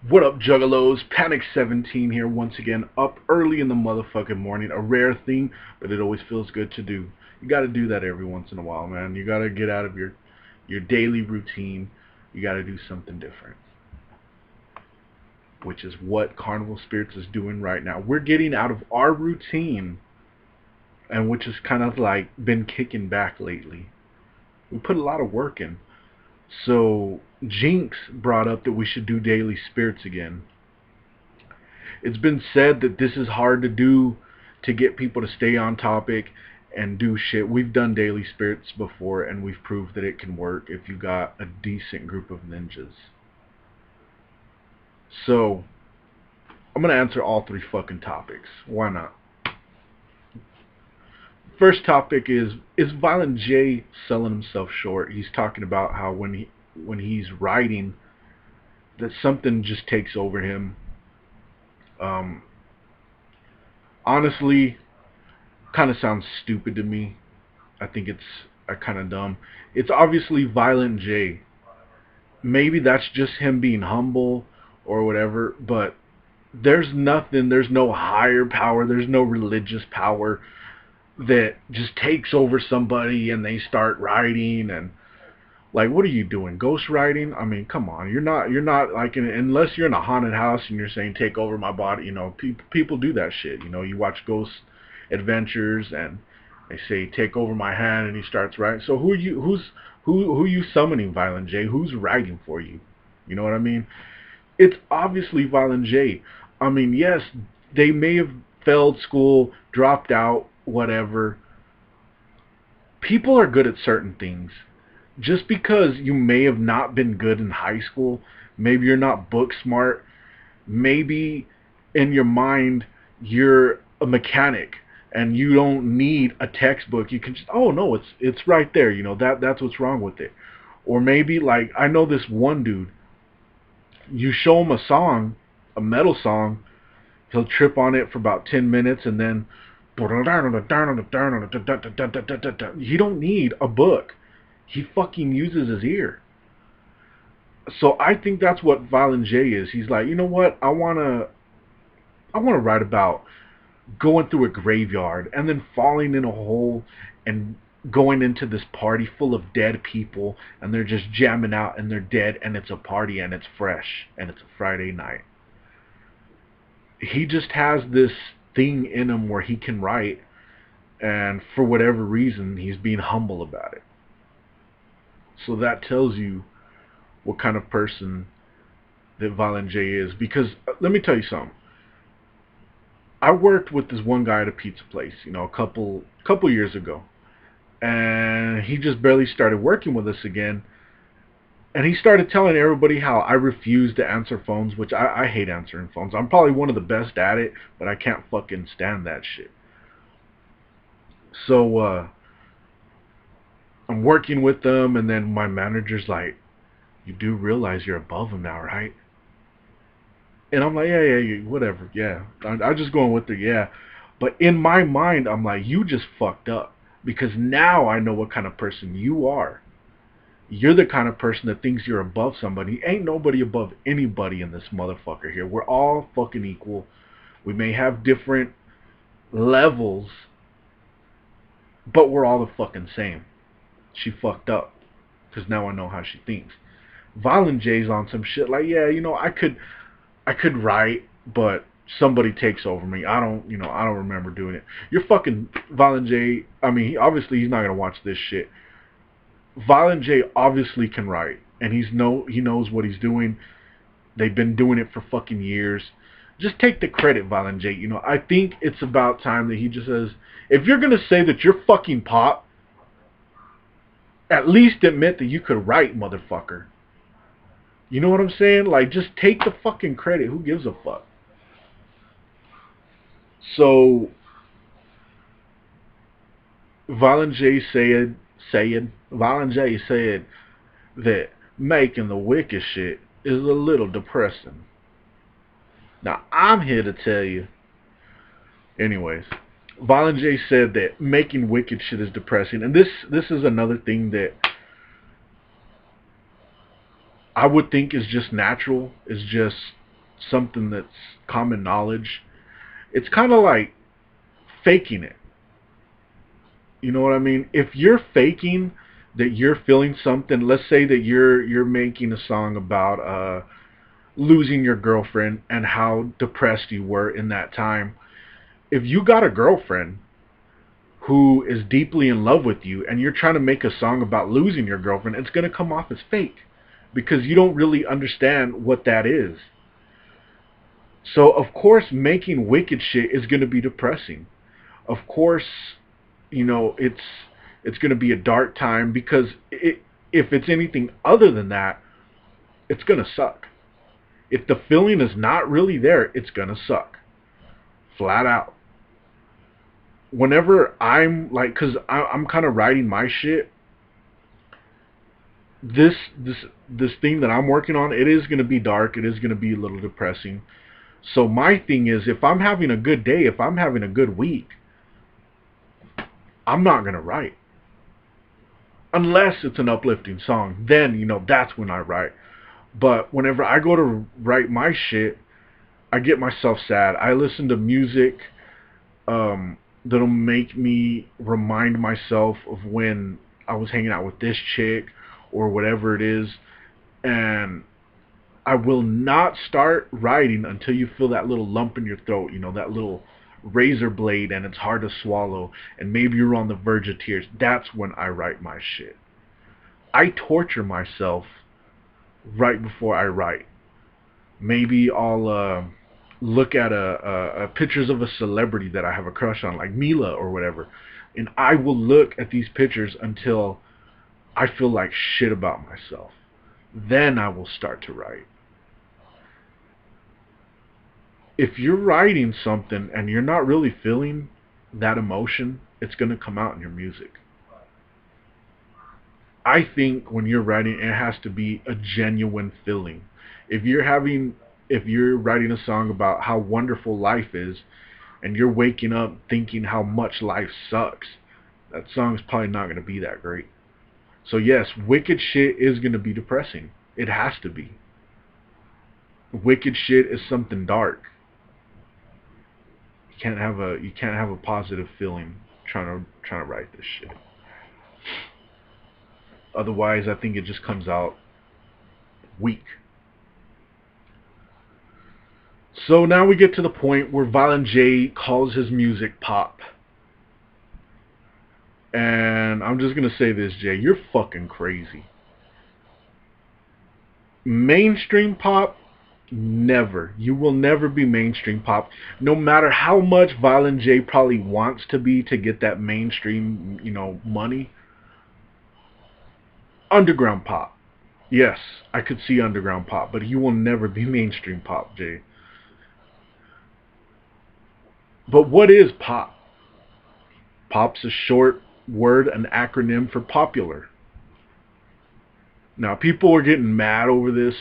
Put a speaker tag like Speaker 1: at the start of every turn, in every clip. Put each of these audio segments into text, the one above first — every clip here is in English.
Speaker 1: What up, Juggalos? Panic 17 here once again, up early in the motherfucking morning. A rare thing, but it always feels good to do. You gotta do that every once in a while, man. You gotta get out of your daily routine. You gotta do something different, which is what Carnival Spirits is doing right now. We're getting out of our routine, and which has kind of like been kicking back lately. We put a lot of work in. So Jinx brought up that we should do Daily Spirits again. It's been said that this is hard to do to get people to stay on topic and do shit. We've done Daily Spirits before, and we've proved that it can work if you got a decent group of ninjas. So I'm gonna answer all three fucking topics. Why not? First topic is Violent J selling himself short? He's talking about how when he's writing that something just takes over him. Um, Honestly, kind of sounds stupid to me. I think it's kind of dumb. It's obviously Violent J. Maybe that's just him being humble or whatever, but there's no higher power, there's no religious power that just takes over somebody and they start writing and like, what are you doing? Ghost writing? I mean, come on. You're not like unless you're in a haunted house and you're saying take over my body. People do that shit. You watch Ghost Adventures and they say take over my hand and he starts writing. So who you summoning, Violent J? Who's writing for you? You know what I mean? It's obviously Violent J. I mean, yes, they may have failed school, dropped out, whatever. People are good at certain things. Just because you may have not been good in high school, maybe you're not book smart, maybe in your mind you're a mechanic and you don't need a textbook. You can just, oh no, it's right there. That's what's wrong with it. Or maybe like I know this one dude. You show him a song, a metal song, he'll trip on it for about 10 minutes and then he don't need a book. He fucking uses his ear. So I think that's what Violent J is. He's like, you know what? I wanna write about going through a graveyard and then falling in a hole and going into this party full of dead people and they're just jamming out and they're dead and it's a party and it's fresh and it's a Friday night. He just has this thing in him where he can write, and for whatever reason he's being humble about it. So that tells you what kind of person that Violent J is. Because let me tell you something. I worked with this one guy at a pizza place, a couple years ago, and he just barely started working with us again. And he started telling everybody how I refuse to answer phones, which I hate answering phones. I'm probably one of the best at it, but I can't fucking stand that shit. So I'm working with them, and then my manager's like, "You do realize you're above him now, right?" And I'm like, yeah, whatever, yeah. I'm just going with it, yeah. But in my mind, I'm like, you just fucked up. Because now I know what kind of person you are. You're the kind of person that thinks you're above somebody. Ain't nobody above anybody in this motherfucker here. We're all fucking equal. We may have different levels, but we're all the fucking same. She fucked up. Because now I know how she thinks. Violent J's on some shit like, yeah, I could write, but somebody takes over me. I don't remember doing it. You're fucking Violent J. I mean, obviously he's not gonna watch this shit. Violent J obviously can write, and he knows what he's doing. They've been doing it for fucking years. Just take the credit, Violent J. I think it's about time that he just says, if you're gonna say that you're fucking pop, at least admit that you could write, motherfucker. You know what I'm saying? Like, just take the fucking credit. Who gives a fuck? So Violent J said that making the wicked shit is a little depressing. Now I'm here to tell you, anyways. Violent J said that making wicked shit is depressing, and this is another thing that I would think is just natural. Is just something that's common knowledge. It's kind of like faking it. You know what I mean? If you're faking that you're feeling something, let's say that you're making a song about losing your girlfriend and how depressed you were in that time. If you got a girlfriend who is deeply in love with you and you're trying to make a song about losing your girlfriend, it's going to come off as fake because you don't really understand what that is. So, of course, making wicked shit is going to be depressing. Of course, it's going to be a dark time because if it's anything other than that, it's going to suck. If the feeling is not really there, it's going to suck. Flat out. Whenever I'm like, because I'm kind of writing my shit, this thing that I'm working on, it is going to be dark. It is going to be a little depressing. So my thing is, if I'm having a good day, if I'm having a good week, I'm not going to write. Unless it's an uplifting song. Then, that's when I write. But whenever I go to write my shit, I get myself sad. I listen to music that'll make me remind myself of when I was hanging out with this chick or whatever it is. And I will not start writing until you feel that little lump in your throat, that little razor blade, and it's hard to swallow, and maybe you're on the verge of tears. That's when I write my shit. I torture myself right before I write. Maybe I'll look at a pictures of a celebrity that I have a crush on, like Mila or whatever, and I will look at these pictures until I feel like shit about myself. Then I will start to write. If you're writing something and you're not really feeling that emotion, it's going to come out in your music. I think when you're writing, it has to be a genuine feeling. If you're writing a song about how wonderful life is and you're waking up thinking how much life sucks, that song's probably not going to be that great. So yes, wicked shit is going to be depressing. It has to be. Wicked shit is something dark. You can't have a positive feeling trying to write this shit. Otherwise, I think it just comes out weak. So now we get to the point where Violent J calls his music pop. And I'm just going to say this, Jay, you're fucking crazy. Mainstream pop, never. You will never be mainstream pop. No matter how much Violent J probably wants to be to get that mainstream, money. Underground pop. Yes, I could see underground pop, but you will never be mainstream pop, Jay. But what is pop? Pop's a short word, an acronym for popular. Now, people are getting mad over this.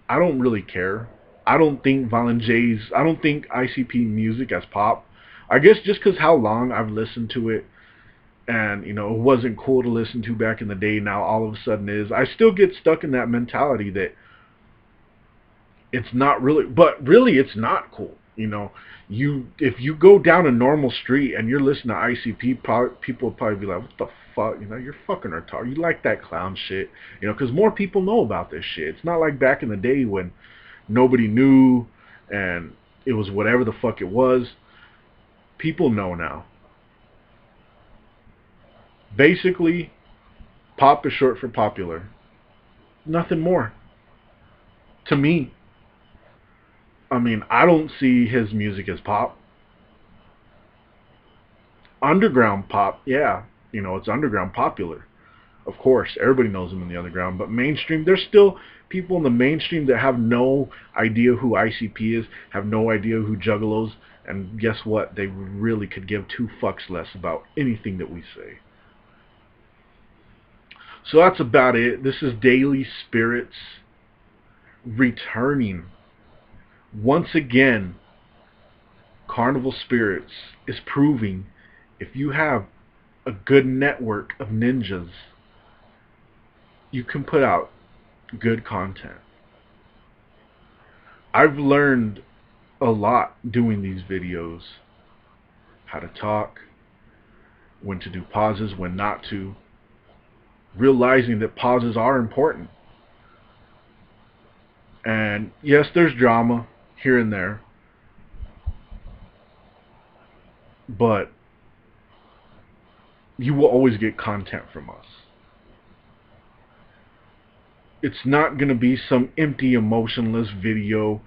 Speaker 1: I don't really care. I don't think I don't think ICP music as pop. I guess just because how long I've listened to it, and, it wasn't cool to listen to back in the day, now all of a sudden is. I still get stuck in that mentality that it's not really, but really it's not cool. If you go down a normal street and you're listening to ICP, people will probably be like, what the fuck, you're fucking retarded. You like that clown shit, because more people know about this shit. It's not like back in the day when nobody knew and it was whatever the fuck it was. People know now. Basically, pop is short for popular. Nothing more. To me. I mean, I don't see his music as pop. Underground pop, yeah. It's underground popular. Of course, everybody knows him in the underground. But mainstream, there's still people in the mainstream that have no idea who ICP is, have no idea who Juggalos, and guess what? They really could give two fucks less about anything that we say. So that's about it. This is Daily Spirits returning. Once again, Carnival Spirits is proving if you have a good network of ninjas, you can put out good content. I've learned a lot doing these videos. How to talk, when to do pauses, when not to. Realizing that pauses are important. And yes, there's drama here and there. But you will always get content from us. It's not going to be some empty, emotionless video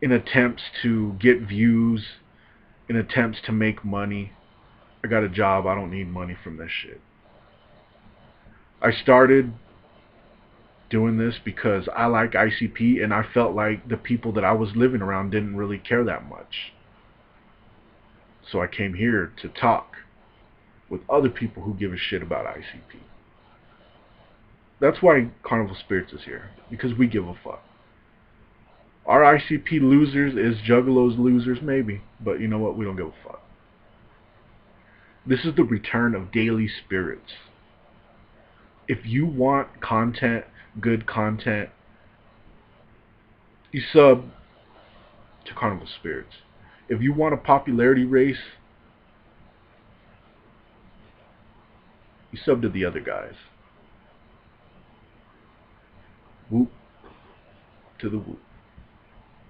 Speaker 1: in attempts to get views, in attempts to make money. I got a job. I don't need money from this shit. I started doing this because I like ICP, and I felt like the people that I was living around didn't really care that much. So I came here to talk with other people who give a shit about ICP. That's why CarnivalSpirits is here, because we give a fuck. Are ICP losers? Is Juggalos losers? Maybe. But you know what? We don't give a fuck. This is the return of DailySpirits. If you want content, good content, you sub to CarnivalSpirits. If you want a popularity race, you sub to the other guys. Whoop to the whoop.